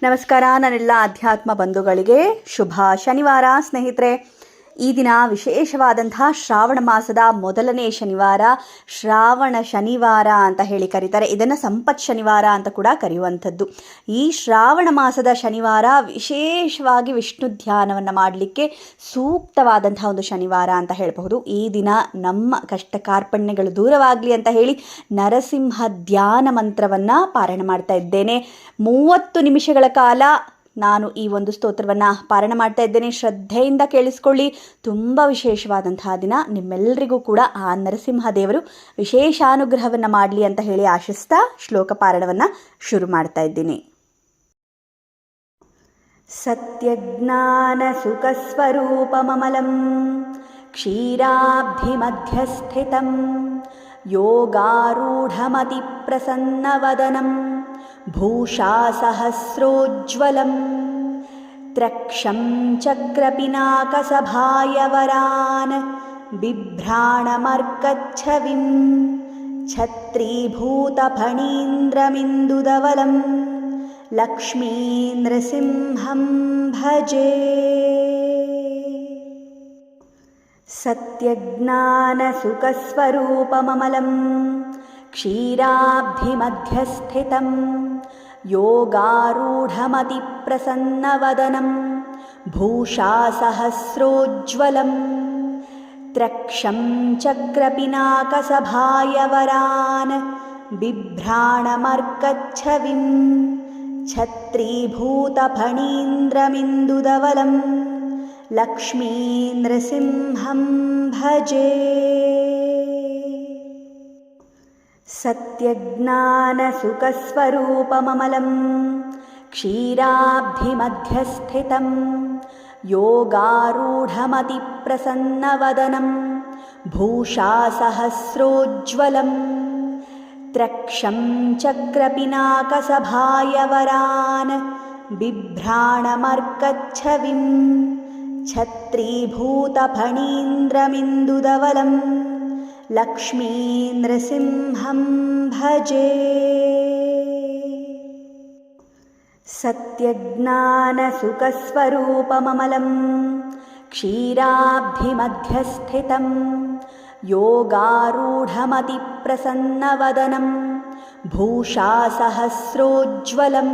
ನಮಸ್ಕಾರ ನನ್ನೆಲ್ಲ ಅಧ್ಯಾತ್ಮ ಬಂಧುಗಳಿಗೆ ಶುಭ ಶನಿವಾರ ಸ್ನೇಹಿತರೆ. ಈ ದಿನ ವಿಶೇಷವಾದಂತಹ ಶ್ರಾವಣ ಮಾಸದ ಮೊದಲನೇ ಶನಿವಾರ, ಶ್ರಾವಣ ಶನಿವಾರ ಅಂತ ಹೇಳಿ ಕರೀತಾರೆ. ಇದನ್ನು ಸಂಪತ್ ಶನಿವಾರ ಅಂತ ಕೂಡ ಕರೆಯುವಂಥದ್ದು. ಈ ಶ್ರಾವಣ ಮಾಸದ ಶನಿವಾರ ವಿಶೇಷವಾಗಿ ವಿಷ್ಣು ಧ್ಯಾನವನ್ನು ಮಾಡಲಿಕ್ಕೆ ಸೂಕ್ತವಾದಂತಹ ಒಂದು ಶನಿವಾರ ಅಂತ ಹೇಳಬಹುದು. ಈ ದಿನ ನಮ್ಮ ಕಷ್ಟ ಕಾರ್ಪಣ್ಯಗಳು ದೂರವಾಗಲಿ ಅಂತ ಹೇಳಿ ನರಸಿಂಹ ಧ್ಯಾನ ಮಂತ್ರವನ್ನು ಪಾರಾಯಣ ಮಾಡ್ತಾ ಇದ್ದೇನೆ. 30 ನಿಮಿಷಗಳ ಕಾಲ ನಾನು ಈ ಒಂದು ಸ್ತೋತ್ರವನ್ನು ಪಾರಾಯಣ ಮಾಡ್ತಾ ಇದ್ದೇನೆ. ಶ್ರದ್ಧೆಯಿಂದ ಕೇಳಿಸ್ಕೊಳ್ಳಿ. ತುಂಬ ವಿಶೇಷವಾದಂತಹ ದಿನ. ನಿಮ್ಮೆಲ್ಲರಿಗೂ ಕೂಡ ಆ ನರಸಿಂಹದೇವರು ವಿಶೇಷ ಅನುಗ್ರಹವನ್ನು ಮಾಡಲಿ ಅಂತ ಹೇಳಿ ಆಶಿಸ್ತಾ ಶ್ಲೋಕ ಪಾರಾಯಣವನ್ನು ಶುರು ಮಾಡ್ತಾ ಇದ್ದೀನಿ. ಸತ್ಯಜ್ಞಾನ ಸುಖ ಸ್ವರೂಪಮಮಲಂ ಕ್ಷೀರಾಬ್ಧಿ ಮಧ್ಯಸ್ಥಿತಂ ಯೋಗಾರೂಢಮತಿ ಪ್ರಸನ್ನವದನಂ ಭೂಷಾ ಸಹಸ್ರೋಜ್ವಲಂ ತ್ರಕ್ಷಂ ಚಕ್ರಪಿನಾಕಸಭಾಯವರಾನ್ ಬಿಭ್ರಾಣಮರ್ಕಚ್ಛವಿಂ ಛತ್ರೀಭೂತಫಣೀಂದ್ರಮಿಂದುದವಲಂ ಲಕ್ಷ್ಮೀನೃಸಿಂಹಂ ಭಜೆ. ಸತ್ಯಜ್ಞಾನಸುಖಸ್ವರೂಪಮಮಲಂ ಕ್ಷೀರಾಬ್ಧಿಮಧ್ಯಸ್ಥಿತಂ ಯೋಗಾರೂಢಮತಿ ಪ್ರಸನ್ನವದನಂ ಭೂಷಾ ಸಹಸ್ರೋಜ್ವಲಂ ತ್ರಕ್ಷಂ ಚಕ್ರಪಿನಾಕಸಭಾಯವರಾನ್ ಬಿಭ್ರಾಣಮರ್ಕಚ್ಛವಿಂ ಛತ್ರೀಭೂತಫಣೀಂದ್ರಮಿಂದುದವಲಂ ಲಕ್ಷ್ಮೀನೃಸಿಂಹಂ ಭಜೆ. ಸತ್ಯಜ್ಞಾನಸುಖಸ್ವರೂಪಮಮಲಂ ಕ್ಷೀರಾಬ್ಧಿಮಧ್ಯಸ್ಥಿತಂ ಯೋಗಾರೂಢಮತಿ ಪ್ರಸನ್ನವದನಂ ಭೂಷಾ ಸಹಸ್ರೋಜ್ವಲಂ ತ್ರಕ್ಷಂ ಚಕ್ರಪಿನಾಕಸಭಾಯವರಾನ್ ಬಿಭ್ರಾಣಮರ್ಕಚ್ಛವಿಂ ಛತ್ರೀಭೂತಫಣೀಂದ್ರಮಿಂದುದವಲಂ ಲಕ್ಷ್ಮೀನೃಸಿಂಹಂ ಭಜೆ. ಸತ್ಯಜ್ಞಾನಸುಖಸ್ವರೂಪಮಮಲಂ ಕ್ಷೀರಾಬ್ಧಿಮಧ್ಯಸ್ಥಿತಂ ಯೋಗಾರೂಢಮತಿ ಪ್ರಸನ್ನವದನಂ ಭೂಷಾ ಸಹಸ್ರೋಜ್ವಲಂ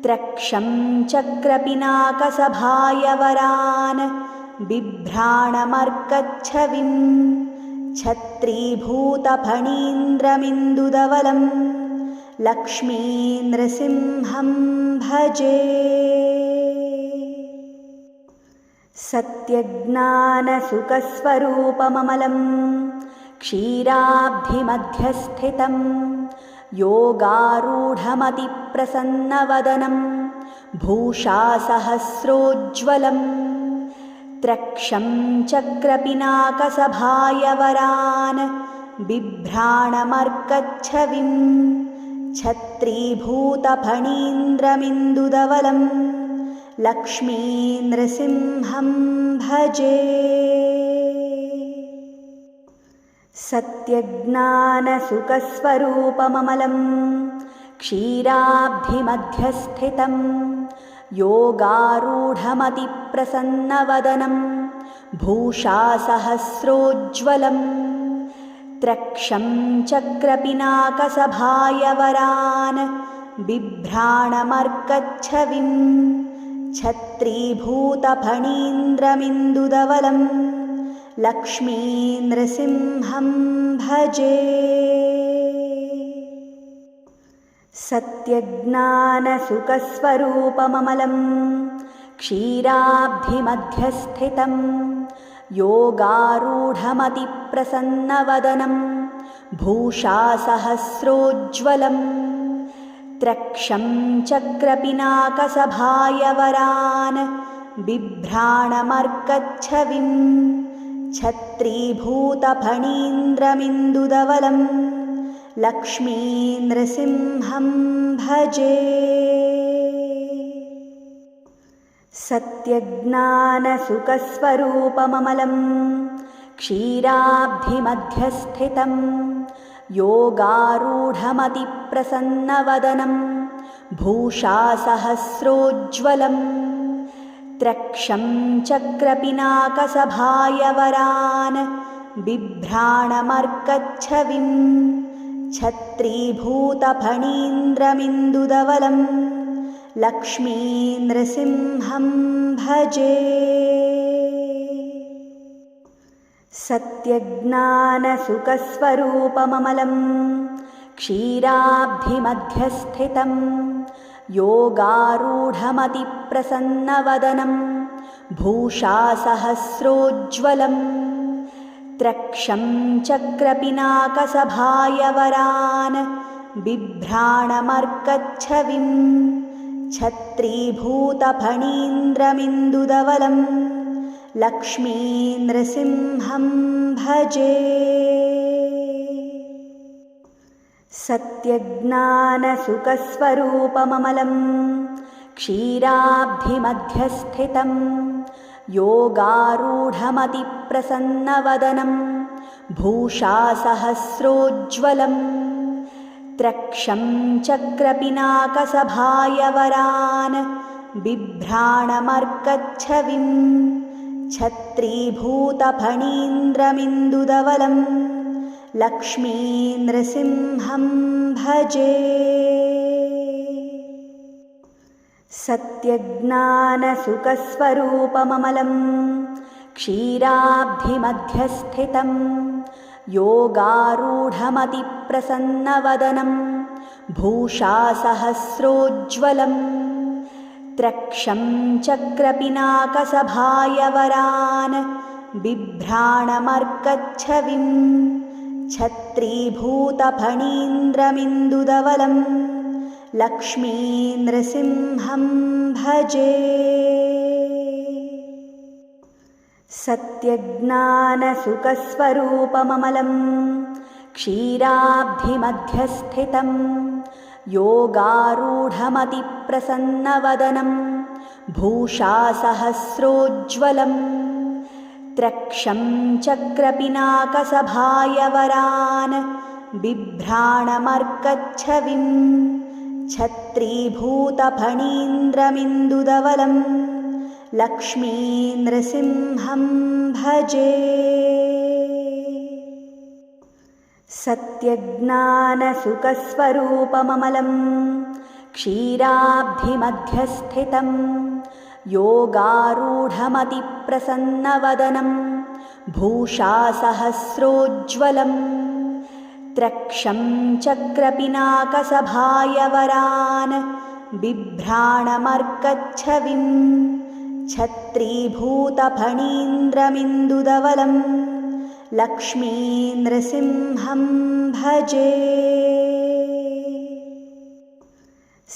ತ್ರಕ್ಷಂ ಚಕ್ರಪಿನಾಕಸಭಾಯವರಾನ್ ಬಿಭ್ರಾಣಮರ್ಕಚ್ಛವಿಂ ಛತ್ರೀಭೂತಫಣೀಂದ್ರಮಿಂದುದವಲಂ ಲಕ್ಷ್ಮೀನೃಸಿಂಹಂ ಭಜೆ. ಸತ್ಯಜ್ಞಾನಸುಖಸ್ವರೂಪಮಮಲಂ ಕ್ಷೀರಾಬ್ಧಿಮಧ್ಯಸ್ಥಿತಂ ಯೋಗಾರೂಢಮತಿ ಪ್ರಸನ್ನವದನಂ ಭೂಷಾ ಸಹಸ್ರೋಜ್ವಲಂ ತ್ರಕ್ಷಂ ಚಕ್ರಪಿನಾಕಸಭಾಯವರಾನ್ ಬಿಭ್ರಾಣಮರ್ಕಚ್ಛವಿಂ ಛತ್ರೀಭೂತಫಣೀಂದ್ರಮಿಂದುದವಲಂ ಲಕ್ಷ್ಮೀನೃಸಿಂಹಂ ಭಜೆ. ಸತ್ಯಜ್ಞಾನಸುಖಸ್ವರೂಪಮಮಲಂ ಕ್ಷೀರಾಬ್ಧಿಮಧ್ಯಸ್ಥಿತಂ ಯೋಗಾರೂಢಮತಿ ಪ್ರಸನ್ನವದನಂ ಭೂಷಾ ಸಹಸ್ರೋಜ್ವಲಂ ತ್ರಕ್ಷಂ ಚಕ್ರಪಿನಾಕಸಭಾಯವರಾನ್ ಬಿಭ್ರಾಣಮರ್ಕಚ್ಛವಿಂ ಛತ್ರೀಭೂತಫಣೀಂದ್ರಮಿಂದುದವಲಂ ಲಕ್ಷ್ಮೀನೃಸಿಂಹಂ ಭಜೆ. ಸತ್ಯಜ್ಞಾನಸುಖಸ್ವರೂಪಮಮಲಂ ಕ್ಷೀರಾಬ್ಧಿಮಧ್ಯಸ್ಥಿತಂ ಯೋಗಾರೂಢಮತಿ ಪ್ರಸನ್ನವದನಂ ಭೂಷಾ ಸಹಸ್ರೋಜ್ವಲಂ ತ್ರಕ್ಷಂ ಚಕ್ರಪಿನಾಕಸಭಾಯವರಾನ್ ಬಿಭ್ರಾಣಮರ್ಕಚ್ಛವಿಂ ಛತ್ರೀಭೂತಫಣೀಂದ್ರಮಿಂದುದವಲಂ ಲಕ್ಷ್ಮೀನೃಸಿಂಹಂ ಭಜೆ. ಸತ್ಯಜ್ಞಾನಸುಖಸ್ವರೂಪಮಮಲಂ ಕ್ಷೀರಾಬ್ಧಿಮಧ್ಯಸ್ಥಿತಂ ಯೋಗಾರೂಢಮತಿ ಪ್ರಸನ್ನವದನಂ भूषासहस्रोज्ज्वलं त्रक्षं चक्रपिनाकसभायवरान् बिभ्राणमर्कच्छविं छत्रीभूतफणीन्द्रमिन्दुदवलं लक्ष्मीनृसिंहं भजे। सत्यज्ञानसुखस्वरूपममलं क्षीराब्धिमध्यस्थितं योगारूढमतिप्रसन्नवदनं भूषासहस्रोज्ज्वलं त्रक्षं चक्रपिनाकसभायवरान् बिभ्राणमर्कच्छविं छत्रीभूतफणीन्द्रमिन्दुदवलं लक्ष्मीनृसिंहं भजे। सत्यज्ञानसुखस्वरूपममलं क्षीराब्धिमध्यस्थितं योगारूढमतिप्रसन्नवदनं भूषासहस्रोज्ज्वलं त्रक्षं चक्रपिनाकसभायवरान् बिभ्राणमर्कच्छविं छत्रीभूतफणीन्द्रमिन्दुदवलं लक्ष्मीनृसिंहं भजे। सत्यज्ञानसुखस्वरूपममलं क्षीराब्धिमध्यस्थितं योगारूढमतिप्रसन्नवदनं भूषासहस्रोज्ज्वलं त्रक्षं चक्रपिनाकसभायवरान् बिभ्राणमर्कच्छविं छत्रीभूतफणीन्द्रमिन्दुदवलं लक्ष्मीनृसिंहं भजे। सत्यज्ञानसुखस्वरूपममलं क्षीराब्धिमध्यस्थितं योगारूढमतिप्रसन्नवदनं भूषासहस्रोज्ज्वलं त्रक्षं चक्रपिनाकसभायवरान् बिभ्राणमर्कच्छविं छत्रीभूतफणीन्द्रमिन्दुदवलं लक्ष्मीनृसिंहं भजे। सत्यज्ञानसुखस्वरूपममलं क्षीराब्धिमध्यस्थितं योगारूढमतिप्रसन्नवदनं भूषासहस्रोज्ज्वलं त्रक्षं चक्रपिनाकसभायवरान् बिभ्राणमर्कच्छविं छत्रीभूतफणीन्द्रमिन्दुदवलं लक्ष्मीनृसिंहं भजे।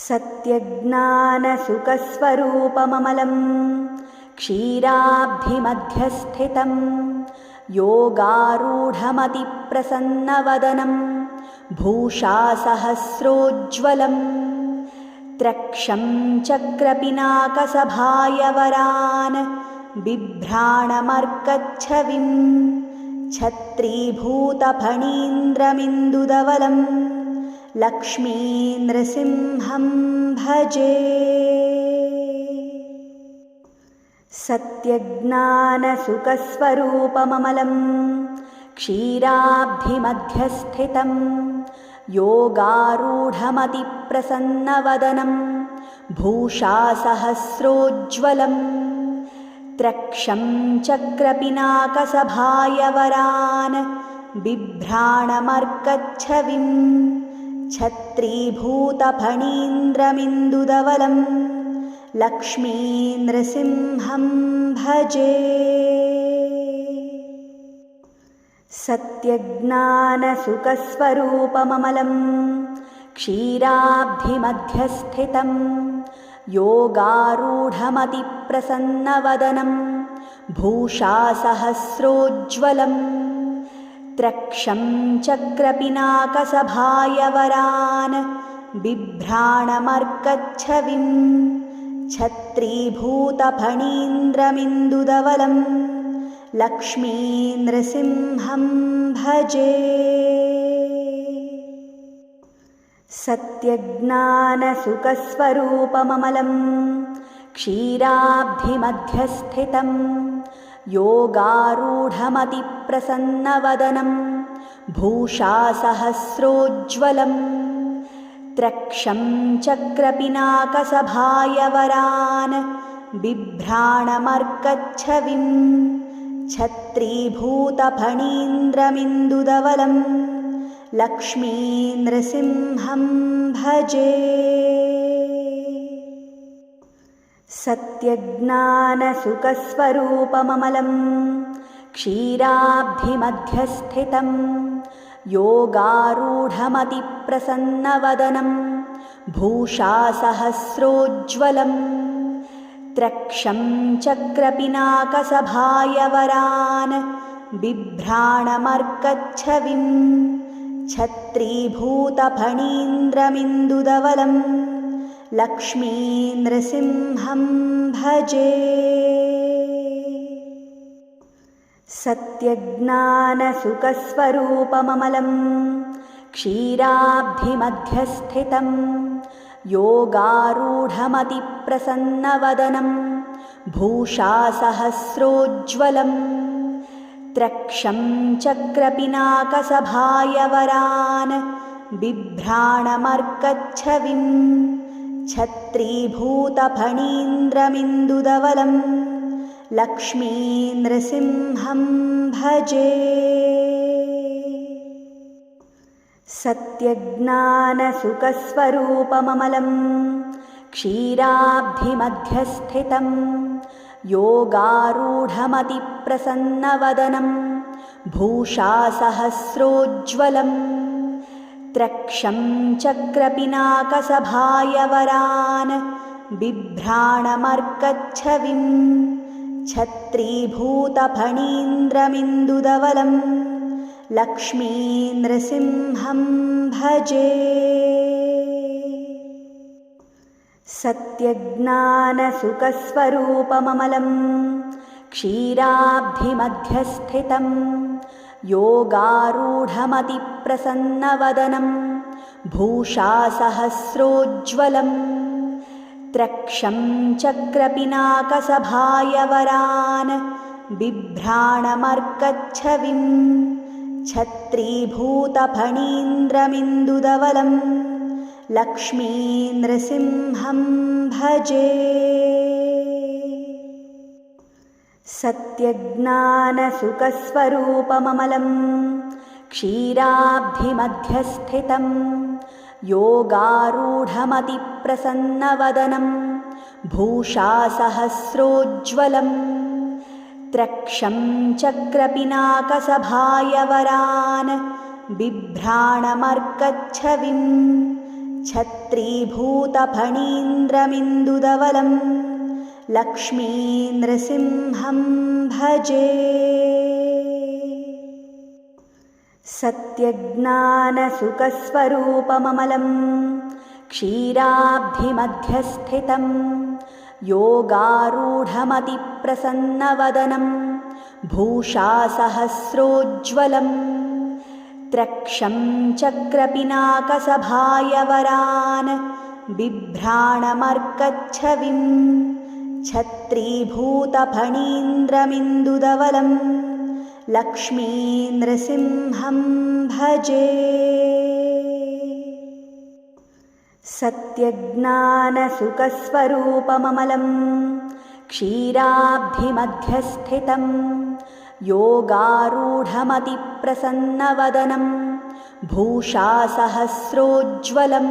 सत्यज्ञानसुखस्वरूपममलं क्षीराब्धिमध्यस्थितं योगारूढमतिप्रसन्नवदनं भूषासहस्रोज्ज्वलं त्रक्षं चक्रपिनाकसभायवरान् बिभ्राणमर्कच्छविं छत्रीभूतफणीन्द्रमिन्दुदवलं लक्ष्मीनृसिंहं भजे। सत्यज्ञानसुखस्वरूपममलं क्षीराब्धिमध्यस्थितं योगारूढमतिप्रसन्नवदनं भूषासहस्रोज्ज्वलं त्रक्षं चक्रपिनाकसभायवरान् बिभ्राणमर्कच्छविं छत्रीभूतफणीन्द्रमिन्दुदवलं लक्ष्मीनृसिंहं भजे। सत्यज्ञानसुखस्वरूपममलं क्षीराब्धिमध्यस्थितं योगारूढमतिप्रसन्नवदनं भूषासहस्रोज्ज्वलं त्रक्षं चक्रपिनाकसभायवरान् बिभ्राणमर्कच्छविं छत्रीभूतफणीन्द्रमिन्दुदवलं लक्ष्मीनृसिंहं भजे। सत्यज्ञानसुखस्वरूपममलं क्षीराब्धिमध्यस्थितं योगारूढमतिप्रसन्नवदनं भूषासहस्रोज्ज्वलं त्रक्षं चक्रपिनाकसभायवरान् बिभ्राणमर्कच्छविं छत्रीभूतफणीन्द्रमिन्दुदवलं लक्ष्मीनृसिंहं भजे। सत्यज्ञानसुखस्वरूपममलं क्षीराब्धिमध्यस्थितं योगारूढमतिप्रसन्नवदनं भूषासहस्रोज्ज्वलं त्रक्षं चक्रपिनाकसभायवरान् बिभ्राणमर्कच्छविं छत्रीभूतफणीन्द्रमिन्दुदवलं लक्ष्मीनृसिंहं भजे। सत्यज्ञानसुखस्वरूपममलं क्षीराब्धिमध्यस्थितं योगारूढमतिप्रसन्नवदनं भूषासहस्रोज्ज्वलं त्रक्षं चक्रपिनाकसभायवरान् बिभ्राणमर्कच्छविं छत्रीभूतफणीन्द्रमिन्दुदवलं लक्ष्मीनृसिंहं भजे। सत्यज्ञानसुखस्वरूपममलं क्षीराब्धिमध्यस्थितं योगारूढमतिप्रसन्नवदनं भूषासहस्रोज्ज्वलं त्रक्षं चक्रपिनाकसभायवरान् बिभ्राणमर्कच्छविं छत्रीभूतफणीन्द्रमिन्दुदवलं लक्ष्मीनृसिंहं भजे। सत्यज्ञानसुखस्वरूपममलं क्षीराब्धिमध्यस्थितं योगारूढमतिप्रसन्नवदनं भूषासहस्रोज्ज्वलं त्रक्षं चक्रपिनाकसभायवरान् बिभ्राणमर्कच्छविं छत्रीभूतफणीन्द्रमिन्दुदवलं लक्ष्मीनृसिंहं भजे। सत्यज्ञानसुखस्वरूपममलं क्षीराब्धिमध्यस्थितं योगारूढमतिप्रसन्नवदनं भूषासहस्रोज्ज्वलं त्रक्षं चक्रपिनाकसभायवरान् बिभ्राणमर्कच्छविं छत्रीभूतफणीन्द्रमिन्दुदवलं लक्ष्मीनृसिंहं भजे। सत्यज्ञानसुखस्वरूपममलं क्षीराब्धिमध्यस्थितं योगारूढमतिप्रसन्नवदनं भूषासहस्रोज्ज्वलं त्रक्षं चक्रपिनाकसभायवरान् बिभ्राणमर्कच्छविं छत्रीभूतफणीन्द्रमिन्दुदवलं लक्ष्मीनृसिंहं भजे। सत्यज्ञानसुखस्वरूपममलं क्षीराब्धिमध्यस्थितं योगारूढमतिप्रसन्नवदनं भूषासहस्रोज्ज्वलं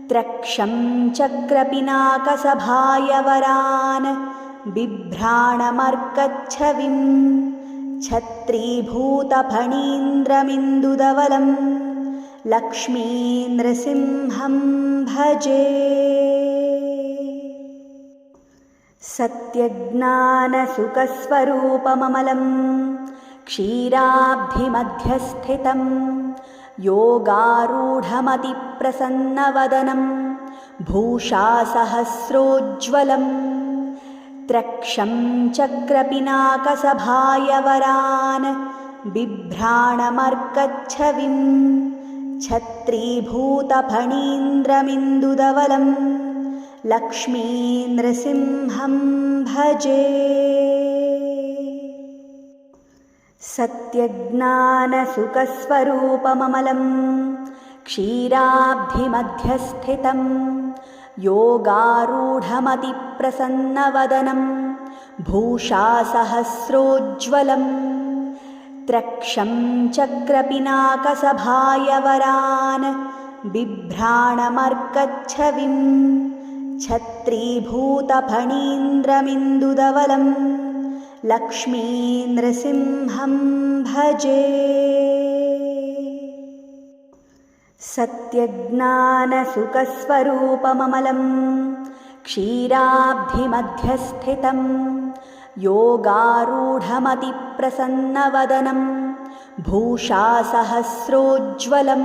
त्रक्षं चक्रपिनाकसभायवरान् बिभ्राणमर्कच्छविं छत्रीभूतफणीन्द्रमिन्दुदवलं लक्ष्मीनृसिंहं भजे। सत्यज्ञानसुखस्वरूपममलं क्षीराब्धिमध्यस्थितं योगारूढमतिप्रसन्नवदनं भूषासहस्रोज्ज्वलं त्रक्षं चक्रपिनाकसभायवरान् बिभ्राणमर्कच्छविं छत्रीभूतफणीन्द्रमिन्दुदवलं लक्ष्मीनृसिंहं भजे। सत्यज्ञानसुखस्वरूपममलं क्षीराब्धिमध्यस्थितं योगारूढमतिप्रसन्नवदनं भूषासहस्रोज्ज्वलं त्रक्षं चक्रपिनाकसभायवरान् बिभ्राणमर्कच्छविं छत्रीभूतफणीन्द्रमिन्दुदवलं लक्ष्मीनृसिंहं भजे। सत्यज्ञानसुखस्वरूपममलं क्षीराब्धिमध्यस्थितं योगारूढमतिप्रसन्नवदनं भूषासहस्रोज्ज्वलं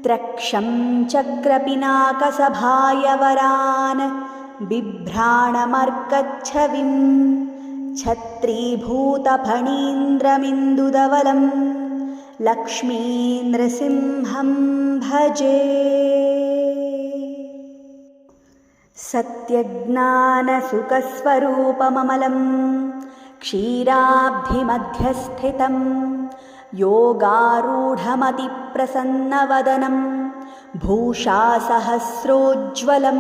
त्रक्षं चक्रपिनाकसभायवरान् बिभ्राणमर्कच्छविं छत्रीभूतफणीन्द्रमिन्दुदवलं लक्ष्मीनृसिंहं भजे। सत्यज्ञानसुखस्वरूपममलं क्षीराब्धिमध्यस्थितं योगारूढमतिप्रसन्नवदनं भूषासहस्रोज्ज्वलं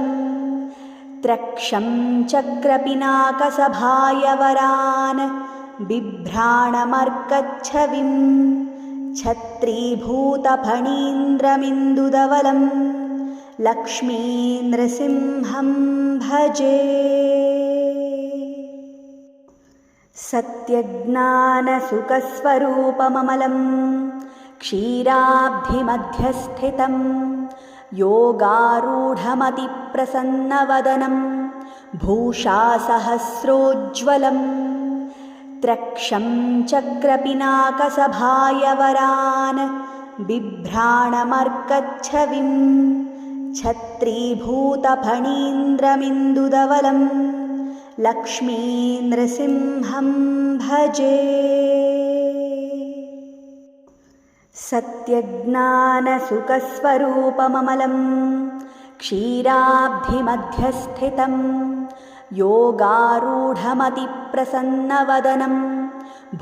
त्रक्षं चक्रपिनाकसभायवरान् बिभ्राणमर्कच्छविं छत्रीभूतफणीन्द्रमिन्दुदवलं लक्ष्मीनृसिंहं भजे। सत्यज्ञानसुखस्वरूपममलं क्षीराब्धिमध्यस्थितं योगारूढमतिप्रसन्नवदनं भूषासहस्रोज्ज्वलं त्रक्षं चक्रपिनाकसभायवरान् बिभ्राणमर्कच्छविं छत्रीभूतफणीन्द्रमिन्दुदवलं लक्ष्मीनृसिंहं भजे। सत्यज्ञानसुखस्वरूपममलं क्षीराब्धिमध्यस्थितं योगारूढमतिप्रसन्नवदनं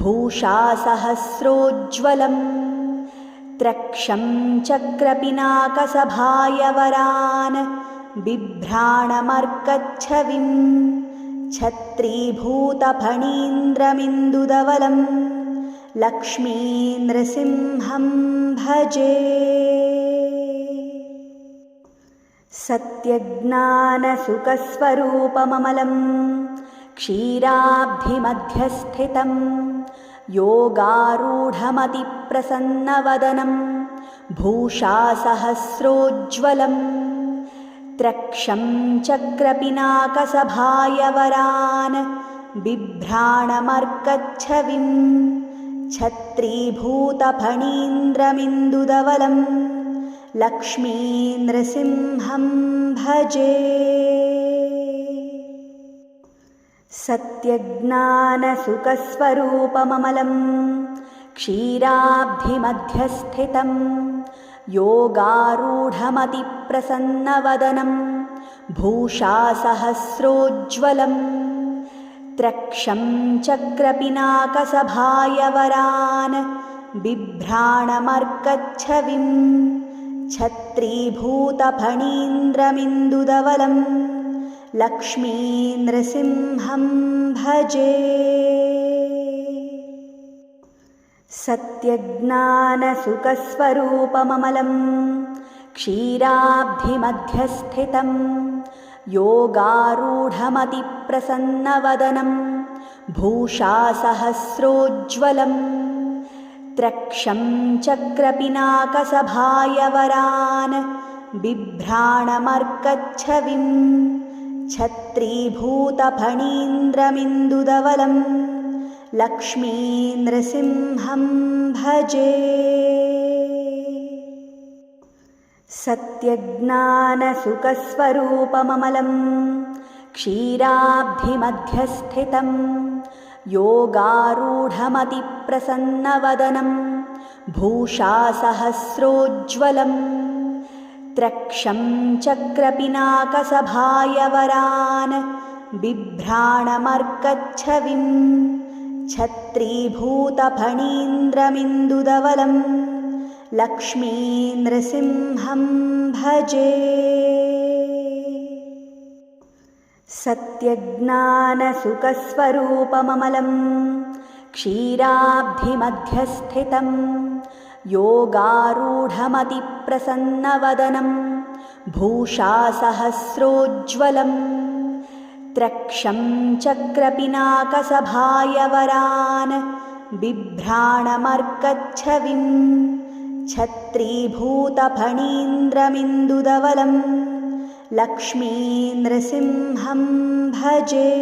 भूषासहस्रोज्ज्वलं त्रक्षं चक्रपिनाकसभायवरान् बिभ्राणमर्कच्छविं छत्रीभूतफणीन्द्रमिन्दुदवलं लक्ष्मीनृसिंहं भजे। सत्यज्ञानसुखस्वरूपममलं क्षीराब्धिमध्यस्थितं योगारूढमतिप्रसन्नवदनं भूषासहस्रोज्ज्वलं त्रक्षं चक्रपिनाकसभायवरान् बिभ्राणमर्कच्छविं छत्रीभूतफणीन्द्रमिन्दुदवलं लक्ष्मीनृसिंहं भजे। सत्यज्ञानसुखस्वरूपममलं क्षीराब्धिमध्यस्थितं योगारूढमतिप्रसन्नवदनं भूषासहस्रोज्ज्वलं त्रक्षं चक्रपिनाकसभायवरान् बिभ्राणमर्कच्छविं छत्रीभूतफणीन्द्रमिन्दुदवलं लक्ष्मीनृसिंहं भजे। सत्यज्ञानसुखस्वरूपममलं क्षीराब्धिमध्यस्थितं योगारूढमतिप्रसन्नवदनं भूषासहस्रोज्ज्वलं त्रक्षं चक्रपिनाकसभायवरान् बिभ्राणमर्कच्छविं छत्रीभूतफणीन्द्रमिन्दुदवलं लक्ष्मीनृसिंहं भजे। सत्यज्ञानसुखस्वरूपममलं क्षीराब्धिमध्यस्थितं योगारूढमतिप्रसन्नवदनं भूषासहस्रोज्ज्वलं त्रक्षं चक्रपिनाकसभायवरान् बिभ्राणमर्कच्छविं छत्रीभूतफणीन्द्रमिन्दुदवलं लक्ष्मीनृसिंहं भजे। सत्यज्ञानसुखस्वरूपममलं क्षीराब्धिमध्यस्थितं योगारूढमतिप्रसन्नवदनं भूषासहस्रोज्ज्वलं त्रक्षं चक्रपिनाकसभायवरान् बिभ्राणमर्कच्छविं छत्रीभूतफणीन्द्रमिन्दुदवलं लक्ष्मीनृसिंहं भजे।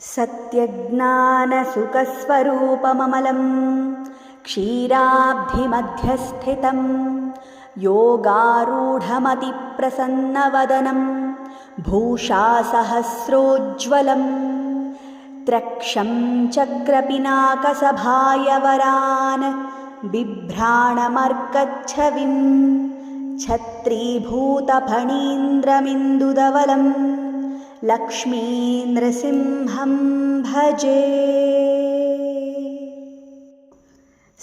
सत्यज्ञानसुखस्वरूपममलं क्षीराब्धिमध्यस्थितं योगारूढमतिप्रसन्नवदनं भूषासहस्रोज्ज्वलं त्रक्षं चक्रपिनाकसभायवरान् बिभ्राणमर्कच्छविं छत्रीभूतफणीन्द्रमिन्दुदवलं लक्ष्मीनृसिंहं भजे।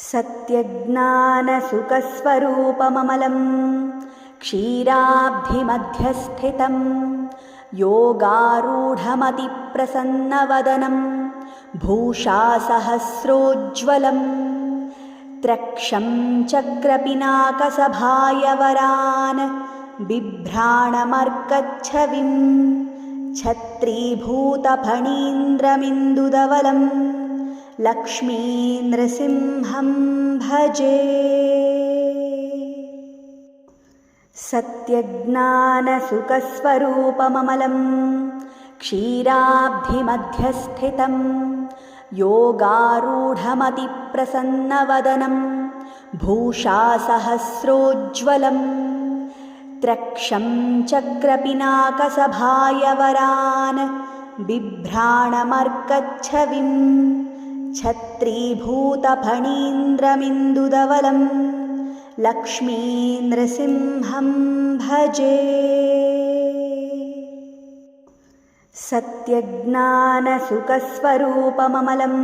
सत्यज्ञानसुखस्वरूपममलं क्षीराब्धिमध्यस्थितं योगारूढमतिप्रसन्नवदनं भूषासहस्रोज्ज्वलं त्रक्षं चक्रपिनाकसभायवरान् बिभ्राणमर्कच्छविं छत्रीभूतफणीन्द्रमिन्दुदवलं लक्ष्मीनृसिंहं भजे। सत्यज्ञानसुखस्वरूपममलं क्षीराब्धिमध्यस्थितं योगारूढमतिप्रसन्नवदनं भूषासहस्रोज्ज्वलं त्रक्षं चक्रपिनाकसभायवरान् बिभ्राणमर्कच्छविं छत्रीभूतफणीन्द्रमिन्दुदवलं लक्ष्मीनृसिंहं भजे। सत्यज्ञानसुखस्वरूपममलं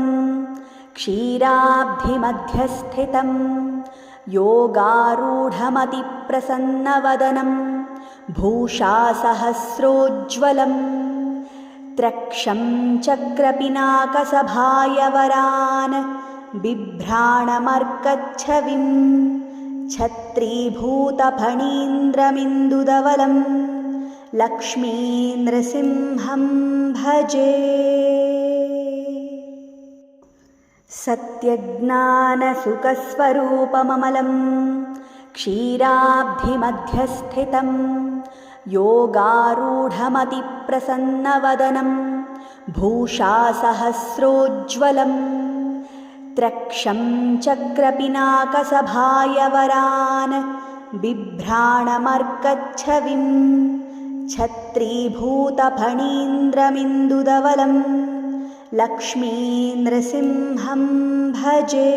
क्षीराब्धिमध्यस्थितं योगारूढमतिप्रसन्नवदनं भूषासहस्रोज्ज्वलं त्रक्षं चक्रपिनाकसभायवरान् बिभ्राणमर्कच्छविं छत्रीभूतफणीन्द्रमिन्दुदवलं लक्ष्मीनृसिंहं भजे। सत्यज्ञानसुखस्वरूपममलं क्षीराब्धिमध्यस्थितं योगारूढमतिप्रसन्नवदनं भूषासहस्रोज्ज्वलं त्रक्षं चक्रपिनाकसभायवरान् बिभ्राणमर्कच्छविं छत्रीभूतफणीन्द्रमिन्दुदवलं लक्ष्मीनृसिंहं भजे।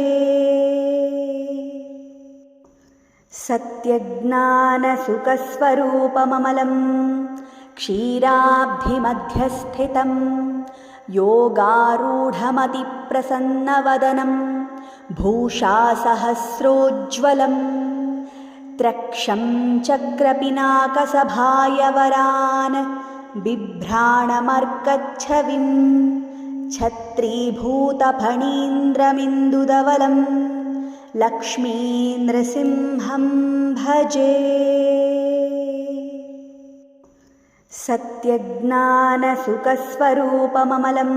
सत्यज्ञानसुखस्वरूपममलं क्षीराब्धिमध्यस्थितं योगारूढमतिप्रसन्नवदनं भूषासहस्रोज्ज्वलं त्रक्षं चक्रपिनाकसभायवरान् बिभ्राणमर्कच्छविं छत्रीभूतफणीन्द्रमिन्दुदवलं लक्ष्मीनृसिंहं भजे। सत्यज्ञानसुखस्वरूपममलं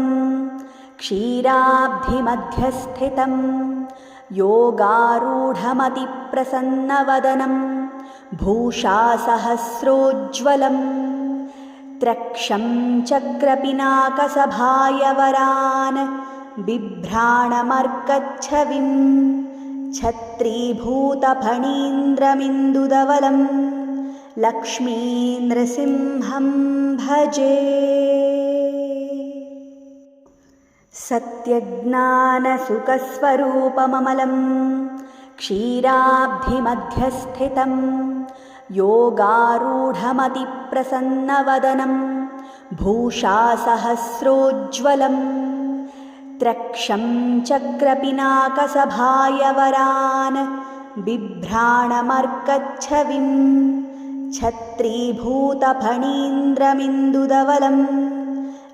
क्षीराब्धिमध्यस्थितं योगारूढमतिप्रसन्नवदनं भूषासहस्रोज्ज्वलं त्रक्षं चक्रपिनाकसभायवरान् बिभ्राणमर्कच्छविं छत्रीभूतफणीन्द्रमिन्दुदवलं लक्ष्मीनृसिंहं भजे। सत्यज्ञानसुखस्वरूपममलं क्षीराब्धिमध्यस्थितं योगारूढमतिप्रसन्नवदनं भूषासहस्रोज्ज्वलं त्रक्षं चक्रपिनाकसभायवरान् बिभ्राणमर्कच्छविं छत्रीभूतफणीन्द्रमिन्दुदवलं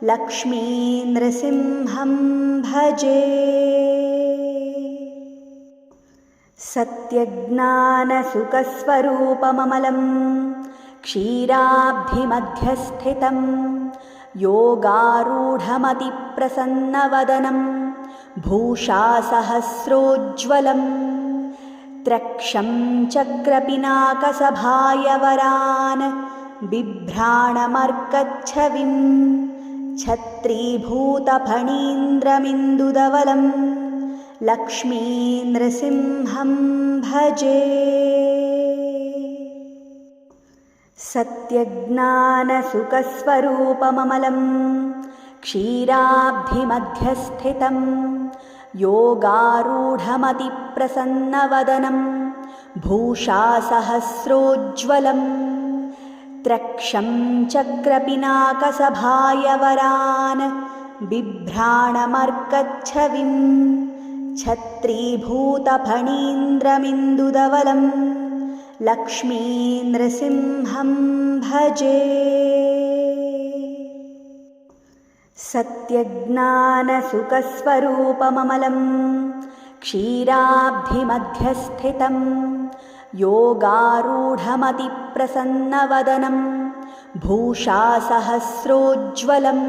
लक्ष्मीनृसिंहं भजे। सत्यज्ञानसुखस्वरूपममलं क्षीराब्धिमध्यस्थितं योगारूढमतिप्रसन्नवदनं भूषासहस्रोज्ज्वलं त्रक्षं चक्रपिनाकसभायवरान् बिभ्राणमर्कच्छविं छत्रीभूतफणीन्द्रमिन्दुदवलं लक्ष्मीनृसिंहं भजे। सत्यज्ञानसुखस्वरूपममलं क्षीराब्धिमध्यस्थितं योगारूढमतिप्रसन्नवदनं भूषासहस्रोज्ज्वलं त्रक्षं चक्रपिनाकसभायवरान् बिभ्राणमर्कच्छविं छत्रीभूतफणीन्द्रमिन्दुदवलं लक्ष्मीनृसिंहं भजे। सत्यज्ञानसुखस्वरूपममलं क्षीराब्धिमध्यस्थितं योगारूढमतिप्रसन्नवदनं भूषासहस्रोज्ज्वलं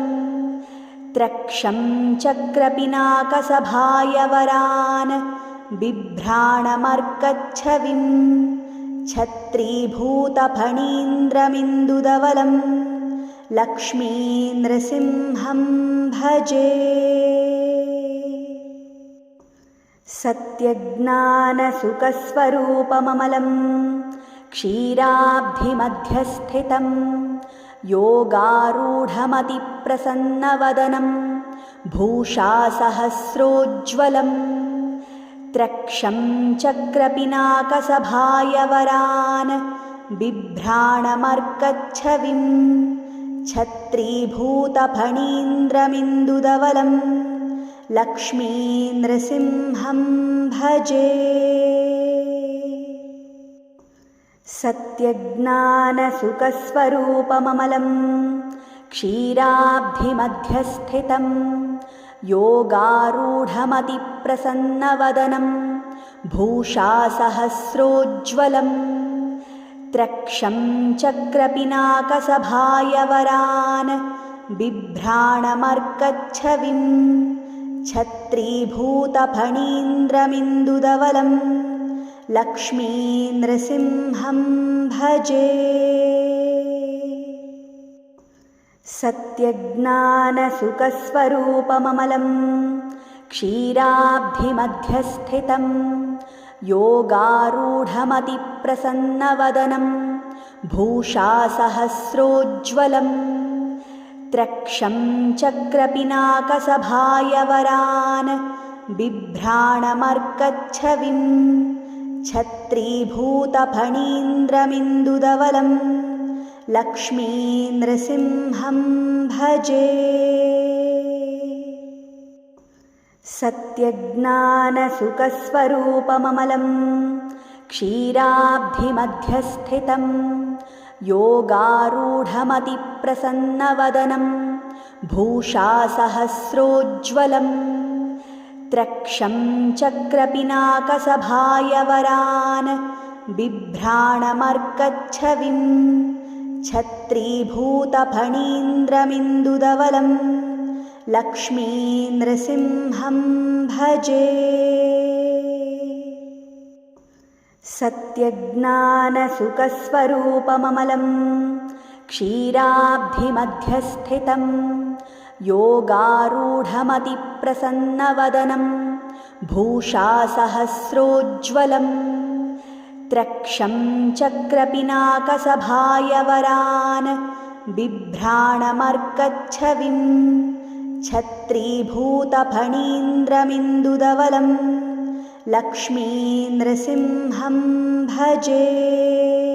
त्रक्षं चक्रपिनाकसभायवरान् बिभ्राणमर्कच्छविं छत्रीभूतफणीन्द्रमिन्दुदवलं लक्ष्मीनृसिंहं भजे। सत्यज्ञानसुखस्वरूपममलं क्षीराब्धिमध्यस्थितं योगारूढमतिप्रसन्नवदनं भूषासहस्रोज्ज्वलं त्रक्षं चक्रपिनाकसभायवरान् बिभ्राणमर्कच्छविं छत्रीभूतफणीन्द्रमिन्दुदवलं लक्ष्मीनृसिंहं भजे। सत्यज्ञानसुखस्वरूपममलं क्षीराब्धिमध्यस्थितं योगारूढमतिप्रसन्नवदनं भूषासहस्रोज्ज्वलं त्रक्षं चक्रपिनाकसभायवरान् बिभ्राणमर्कच्छविं छत्रीभूतफणीन्द्रमिन्दुदवलं लक्ष्मीनृसिंहं भजे। सत्यज्ञानसुखस्वरूपममलं क्षीराब्धिमध्यस्थितं योगारूढमतिप्रसन्नवदनं भूषासहस्रोज्ज्वलं त्रक्षं चक्रपिनाकसभायवरान् बिभ्राणमर्कच्छविं छत्रीभूतफणीन्द्रमिन्दुदवलं लक्ष्मीनृसिंहं भजे। सत्यज्ञानसुखस्वरूपममलं क्षीराब्धिमध्यस्थितं योगारूढमतिप्रसन्नवदनं भूषासहस्रोज्ज्वलं त्रक्षं चक्रपिनाकसभायवरान् बिभ्राणमर्कच्छविं छत्रीभूतफणीन्द्रमिन्दुदवलं लक्ष्मीनृसिंहं भजे। सत्यज्ञानसुखस्वरूपममलं क्षीराब्धिमध्यस्थितं योगारूढमतिप्रसन्नवदनं भूषासहस्रोज्ज्वलं त्रक्षं चक्रपिनाकसभायवरान् बिभ्राणमर्कच्छविं छत्रीभूतफणीन्द्रमिन्दुदवलं लक्ष्मीनृसिंहं भजे।